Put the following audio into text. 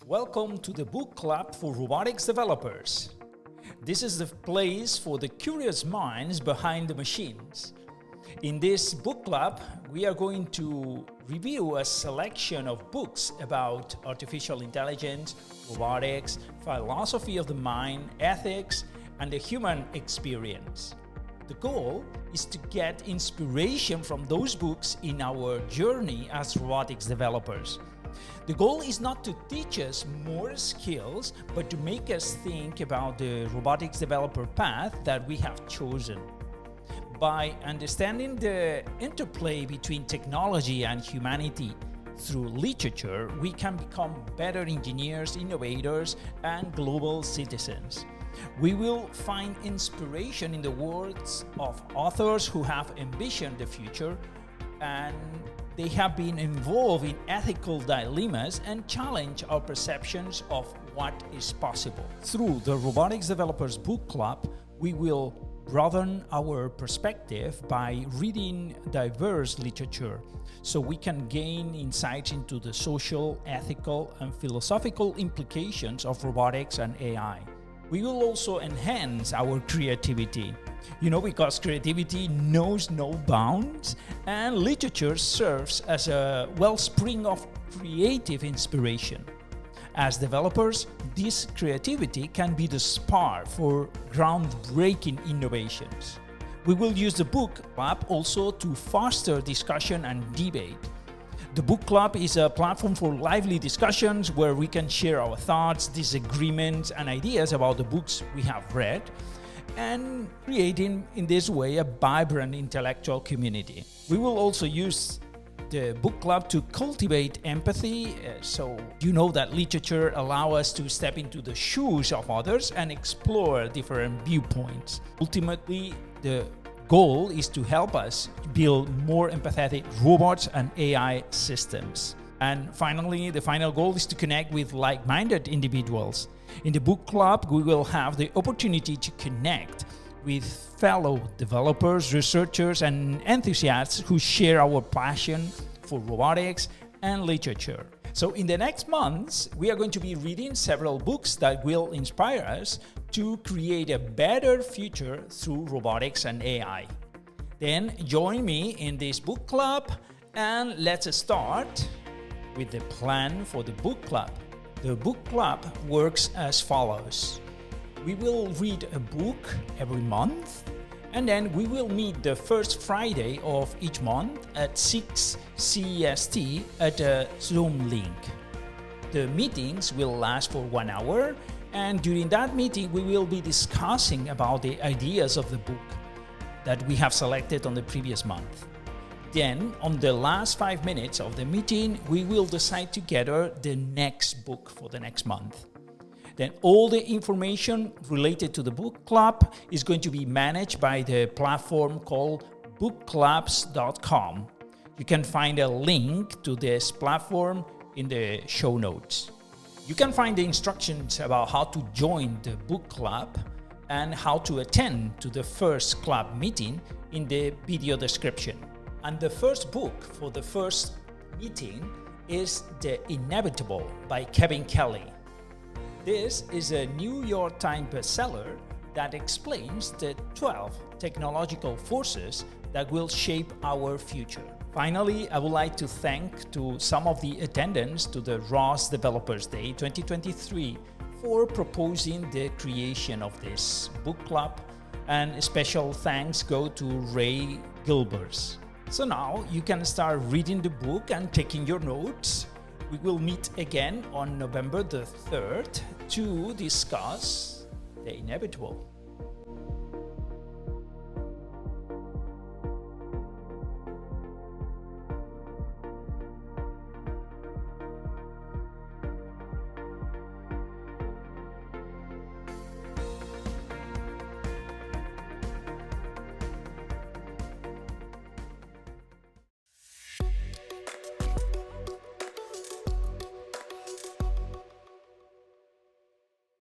Welcome to the Book Club for Robotics Developers. This is the place for the curious minds behind the machines. In this book club, we are going to review a selection of books about artificial intelligence, robotics, philosophy of the mind, ethics, and the human experience. The goal is to get inspiration from those books in our journey as robotics developers. The goal is not to teach us more skills, but to make us think about the robotics developer path that we have chosen. By understanding the interplay between technology and humanity through literature, we can become better engineers, innovators, and global citizens. We will find inspiration in the words of authors who have envisioned the future, and they have been involved in ethical dilemmas and challenge our perceptions of what is possible. Through the Robotics Developers Book Club, we will broaden our perspective by reading diverse literature so we can gain insights into the social, ethical, and philosophical implications of robotics and AI. We will also enhance our creativity, because creativity knows no bounds, and literature serves as a wellspring of creative inspiration. As developers, this creativity can be the spark for groundbreaking innovations. We will use the book club also to foster discussion and debate. The book club is a platform for lively discussions where we can share our thoughts, disagreements, and ideas about the books we have read, and creating in this way a vibrant intellectual community. We will also use the book club to cultivate empathy, so that literature allows us to step into the shoes of others and explore different viewpoints. Ultimately, the goal is to help us build more empathetic robots and AI systems. And finally, the final goal is to connect with like-minded individuals. In the book club, we will have the opportunity to connect with fellow developers, researchers, and enthusiasts who share our passion for robotics and literature. So in the next months, we are going to be reading several books that will inspire us to create a better future through robotics and AI. Then join me in this book club, and let's start with the plan for the book club. The book club works as follows. We will read a book every month, and then we will meet the first Friday of each month at 6 CEST at a Zoom link. The meetings will last for 1 hour, and during that meeting we will be discussing about the ideas of the book that we have selected on the previous month. Then, on the last 5 minutes of the meeting, we will decide together the next book for the next month. Then all the information related to the book club is going to be managed by the platform called bookclubs.com. You can find a link to this platform in the show notes. You can find the instructions about how to join the book club and how to attend to the first club meeting in the video description. And the first book for the first meeting is The Inevitable by Kevin Kelly. This is a New York Times bestseller that explains the 12 technological forces that will shape our future. Finally, I would like to thank to some of the attendants to the ROS Developers Day 2023 for proposing the creation of this book club, and special thanks go to Ray Gilbers. So now you can start reading the book and taking your notes. We will meet again on November the 3rd to discuss The Inevitable.